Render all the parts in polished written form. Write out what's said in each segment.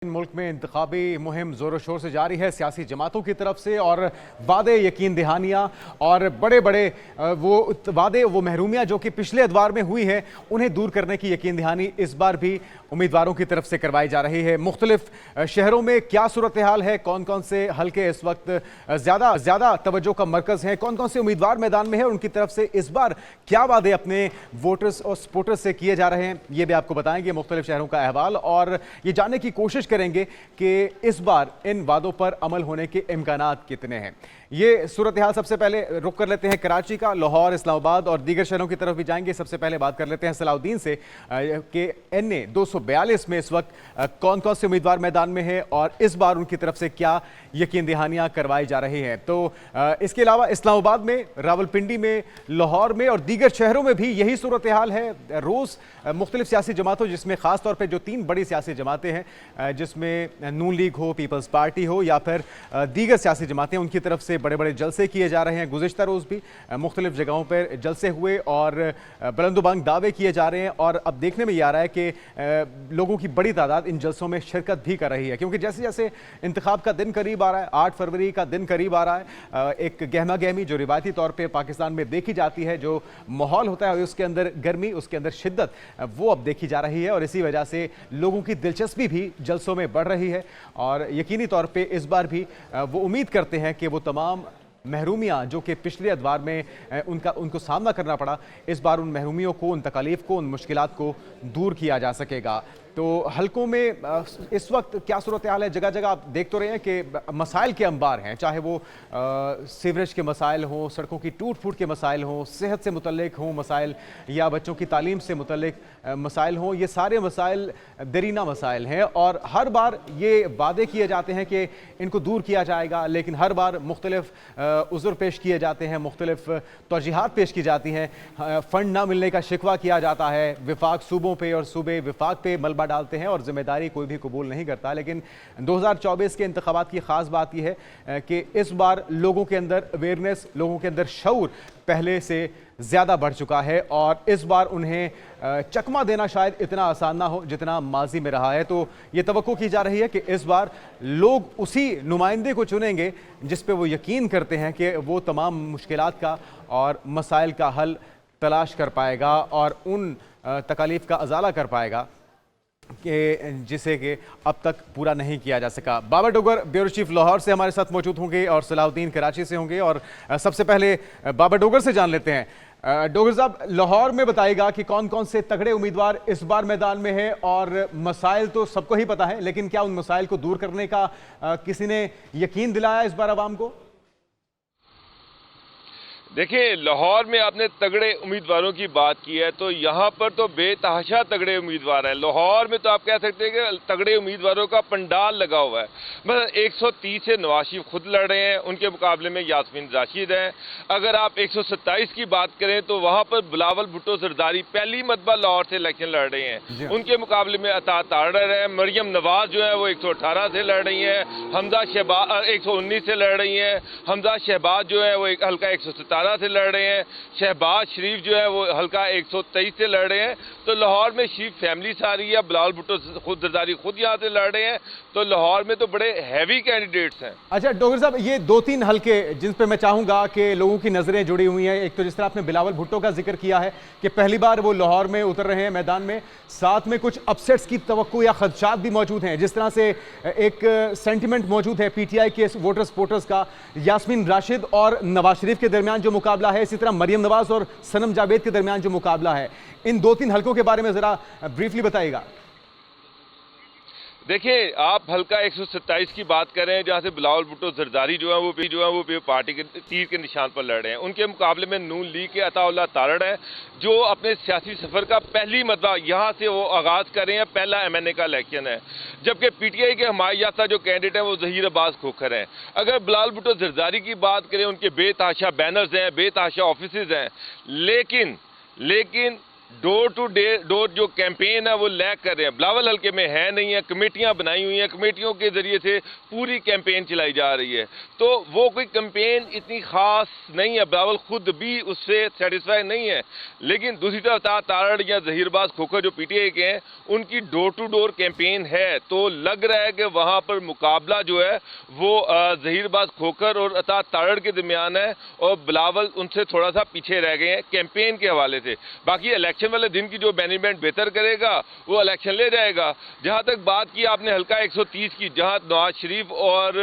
मुल्क में इंतखाबी मुहिम जोरों शोर से जारी है सियासी जमातों की तरफ से और वादे यकीन दहानियाँ और बड़े बड़े वो महरूमियाँ जो कि पिछले अदवार में हुई हैं उन्हें दूर करने की यकीन दहानी इस बार भी उम्मीदवारों की तरफ से करवाई जा रही है। मुख्तलिफ शहरों में क्या सूरत हाल है, कौन कौन से हल्के इस वक्त ज़्यादा तवज्जो का मरकज़ हैं, कौन कौन से उम्मीदवार मैदान में है और उनकी तरफ से इस बार क्या वादे अपने वोटर्स और सपोर्टर्स से किए जा रहे हैं, ये भी आपको बताएंगे मुख्तलिफ शहरों का अहवाल और ये जानने की कोशिश करेंगे कि इस बार इन वादों पर अमल होने के इम्कानात कितने हैं। ये सूरत हाल सबसे पहले रुक कर लेते हैं कराची का, लाहौर, इस्लामाबाद और दीगर शहरों की तरफ भी जाएंगे। सबसे पहले बात कर लेते हैं सलाउद्दीन से कि NA 242 में इस वक्त कौन कौन से उम्मीदवार मैदान में है और इस बार उनकी तरफ से क्या यकीन दहानियाँ करवाई जा रही हैं। तो इसके अलावा इस्लामाबाद में, रावलपिंडी में, लाहौर में और दीगर शहरों में भी यही सूरत हाल है। रोज़ मुख्तलिफ सियासी जमातों, जिसमें ख़ास तौर पर जो 3 बड़ी सियासी जमातें हैं, जिसमें नून लीग हो, पीपल्स पार्टी हो या फिर दीगर सियासी जमातें, उनकी तरफ से बड़े बड़े जलसे किए जा रहे हैं। गुज़िश्ता रोज़ भी मुख्तलिफ जगहों पर जलसे हुए और बुलंदबांग दावे किए जा रहे हैं और अब देखने में ये आ रहा है कि लोगों की बड़ी तादाद इन जलसों में शिरकत भी कर रही है, क्योंकि जैसे जैसे इंतखाब का दिन करीब आ रहा है, 8 फरवरी का दिन करीब आ रहा है, एक गहमा गहमी जो रिवायती तौर पर पाकिस्तान में देखी जाती है, जो माहौल होता है उसके अंदर गर्मी, उसके अंदर शिद्दत, वो अब देखी जा रही है और इसी वजह से लोगों की दिलचस्पी भी जलसों में बढ़ रही है। और यकीनी तौर पे इस बार भी वो उम्मीद करते हैं कि वो तमाम महरूमियाँ जो कि पिछले अदवार में उनको सामना करना पड़ा, इस बार उन महरूमियों को, उन तकालीफ को, उन मुश्किलात को दूर किया जा सकेगा। तो हल्कों में इस वक्त क्या सूरत हाल है? जगह जगह आप देख तो रहे हैं कि मसाइल के अंबार हैं, चाहे वो सीवरेज के मसाइल हों, सड़कों की टूट फूट के मसाइल हों, सेहत से मुतल्लिक हों मसाइल या बच्चों की तालीम से मुतल्लिक मसाइल हों, ये सारे मसाइल दरीना मसाइल हैं और हर बार ये वादे किए जाते हैं कि इनको दूर किया जाएगा, लेकिन हर बार मुख्तलिफ उज़्र पेश किए जाते हैं, मुख्तलिफ तर्जीहात पेश की जाती हैं, फ़ंड ना मिलने का शिकवा किया जाता है, विफाक सूबों पे और सूबे विफाक पे मलबा डालते हैं और जिम्मेदारी कोई भी कबूल नहीं करता। लेकिन 2024 के इंतखाबात की ख़ास बात यह है कि इस बार लोगों के अंदर अवेयरनेस, लोगों के अंदर शऊर पहले से ज़्यादा बढ़ चुका है और इस बार उन्हें चकमा देना शायद इतना आसान ना हो जितना माजी में रहा है। तो ये तवक्को की जा रही है कि इस बार लोग उसी नुमाइंदे को चुनेंगे जिस पे वो यकीन करते हैं कि वो तमाम मुश्किलात का और मसाइल का हल तलाश कर पाएगा और उन तकालीफ का अजाला कर पाएगा कि जिसे कि अब तक पूरा नहीं किया जा सका। बाबर डोगर ब्यूरो चीफ लाहौर से हमारे साथ मौजूद होंगे और सलाउद्दीन कराची से होंगे और सबसे पहले बाबर डोगर से जान लेते हैं। डोगर साहब, लाहौर में बताइएगा कि कौन कौन से तगड़े उम्मीदवार इस बार मैदान में है और मसाइल तो सबको ही पता है, लेकिन क्या उन मसाइल को दूर करने का किसी ने यकीन दिलाया इस बार आवाम को? देखिए, लाहौर में आपने तगड़े उम्मीदवारों की बात की है तो यहाँ पर तो बेतहाशा तगड़े उम्मीदवार हैं। लाहौर में तो आप कह सकते हैं कि तगड़े उम्मीदवारों का पंडाल लगा हुआ है। मतलब 130 से नवाज शरीफ खुद लड़ रहे हैं, उनके मुकाबले में यास्मीन राशिद हैं। अगर आप 127 की बात करें तो वहाँ पर बिलावल भुट्टो जरदारी पहली मरतबा लाहौर से इलेक्शन लड़ रहे हैं, उनके मुकाबले में अता तारर है। मरियम नवाज जो है वो 118 से लड़ रही हैं, हमजा शहबाज 119 से लड़ रही हैं, हमजा शहबाज जो है वो एक हल्का 117 से लड़ रहे हैं, शहबाज शरीफ जो है वो हल्का 123 से लड़ रहे हैं। तो लाहौर में शरीफ फैमिली से आ रही है, बिलावल भुट्टो जरदारी खुद यहाँ से लड़ रहे हैं, तो लाहौर में तो बड़े हैवी कैंडिडेट्स हैं। अच्छा डोगर साहब, ये 2-3 हल्के जिन पे मैं चाहूंगा कि लोगों की नजरें जुड़ी हुई हैं। एक तो जिस तरह आपने बिलावल भुट्टो का जिक्र किया है कि पहली बार वो लाहौर में उतर रहे हैं मैदान में, साथ में कुछ अपसेट्स की तवक्को या खदशात भी मौजूद हैं। जिस तरह से एक सेंटिमेंट मौजूद है PTI के वोटर सपोर्टर्स का, यास्मीन राशिद और नवाज शरीफ के दरमियान जो मुकाबला है, इसी तरह मरियम नवाज और सनम जावेद के दरमियान जो मुकाबला है, इन 2-3 हल्कों के बारे में जरा ब्रीफली बताइएगा। देखिए, आप हल्का 127 की बात करें जहां से बिलावल भुट्टो जरदारी जो है वो पार्टी के तीर के निशान पर लड़ रहे हैं। उनके मुकाबले में नून लीग के अताउल्लाह तारड़ हैं जो अपने सियासी सफर का पहली मरतबा यहां से वो आगाज कर रहे हैं, पहला MNA का इलेक्शन है। जबकि PTI के हमारे याफ्ता जो कैंडिडेट हैं वो जहीर अब्बास खोखर हैं। अगर बिलावल भुट्टो जरदारी की बात करें, उनके बेतहाशा बैनर्स हैं, बेतहाशा ऑफिस हैं, लेकिन डोर टू डोर जो कैंपेन है वो लैग कर रहे हैं। बिलावल हल्के में है नहीं है, कमेटियां बनाई हुई हैं, कमेटियों के जरिए से पूरी कैंपेन चलाई जा रही है, तो वो कोई कैंपेन इतनी खास नहीं है। बिलावल खुद भी उससे सेटिस्फाई नहीं है। लेकिन दूसरी तरफ तारड़ या जहीरबाज खोखर जो पीटीआई के हैं, उनकी डोर टू डोर कैंपेन है, तो लग रहा है कि वहां पर मुकाबला जो है वो जहीरबाज खोखर और अता तारड़ के दरमियान है, और बिलावल उनसे थोड़ा सा पीछे रह गए हैं कैंपेन के हवाले से। बाकी इलेक्शन वाले दिन की जो मैनेजमेंट बेहतर करेगा वो इलेक्शन ले जाएगा। जहां तक बात की आपने हल्का 130 की, जहां नवाज शरीफ और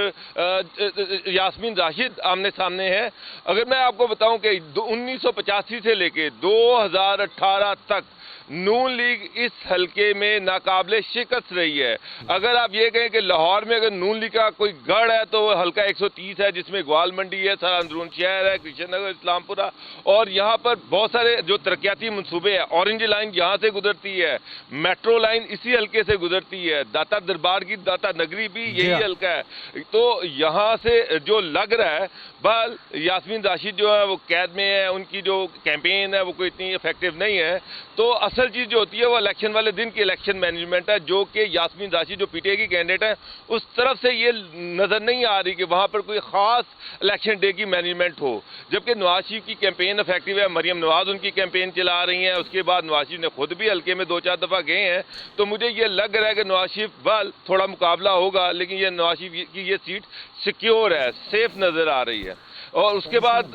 यास्मीन राशिद आमने सामने हैं, अगर मैं आपको बताऊं कि 1985 से लेके 2018 तक नून लीग इस हल्के में नाकाबिले शिकस्त रही है। अगर आप ये कहें कि लाहौर में अगर नून लीग का कोई गढ़ है तो वो हल्का 130 है, जिसमें ग्वाल मंडी है, सारा अंदरून शहर है, कृष्ण नगर, इस्लामपुरा, और यहाँ पर बहुत सारे जो तरक्याती मंसूबे हैं। ऑरेंज लाइन यहाँ से गुजरती है, मेट्रो लाइन इसी हल्के से गुजरती है, दाता दरबार की दाता नगरी भी यही हल्का है। तो यहाँ से जो लग रहा है, बल यास्मीन राशिद जो है वो कैद में है, उनकी जो कैंपेन है वो कोई इतनी इफेक्टिव नहीं है। तो असल चीज जो होती है वो इलेक्शन वाले दिन की इलेक्शन मैनेजमेंट है, जो कि यास्मीन राशिद जो पीटीआई की कैंडिडेट है उस तरफ से ये नजर नहीं आ रही कि वहां पर कोई खास इलेक्शन डे की मैनेजमेंट हो। जबकि नवाज शरीफ की कैंपेन इफेक्टिव है, मरियम नवाज उनकी कैंपेन चला रही हैं, उसके बाद नवाज शरीफ ने खुद भी हल्के में 2-4 दफा गए हैं। तो मुझे ये लग रहा है कि नवाज शरीफ बल थोड़ा मुकाबला होगा, लेकिन ये नवाज शरीफ की ये सीट सिक्योर है, सेफ नजर आ रही है। और उसके बाद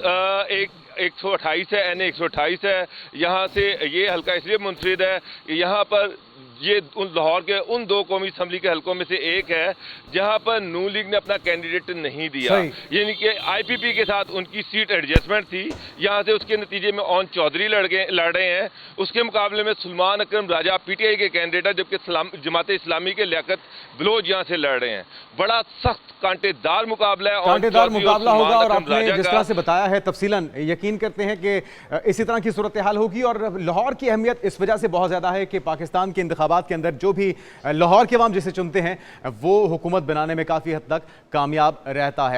एक 128 है, NA 128 है, यहाँ से ये हल्का इसलिए मुंफरिद है, यहाँ पर ये उन लाहौर के उन 2 कौमी असम्बली के हलकों में से एक है जहां पर नून लीग ने अपना कैंडिडेट नहीं दिया, यानी कि आईपीपी के साथ उनकी सीट एडजस्टमेंट थी, यहां से उसके नतीजे में ओन चौधरी लड़ रहे हैं। उसके मुकाबले में सुलमान अकरम राजा पीटीआई के कैंडिडेट है, जबकि जमात इस्लामी के लियाकत बलोच यहां से लड़ रहे हैं। बड़ा सख्त कांटेदार मुकाबला है, कांटेदार मुकाबला होगा। और आपने जिस तरह से बताया है तफसीलन, यकीन करते हैं कि इसी तरह की सूरत हाल होगी। और लाहौर की अहमियत इस वजह से बहुत ज्यादा है कि पाकिस्तान के इंतखाबात के अंदर जो भी लाहौर के अवाम जिसे चुनते हैं वो हुकूमत बनाने में काफी हद तक कामयाब रहता है।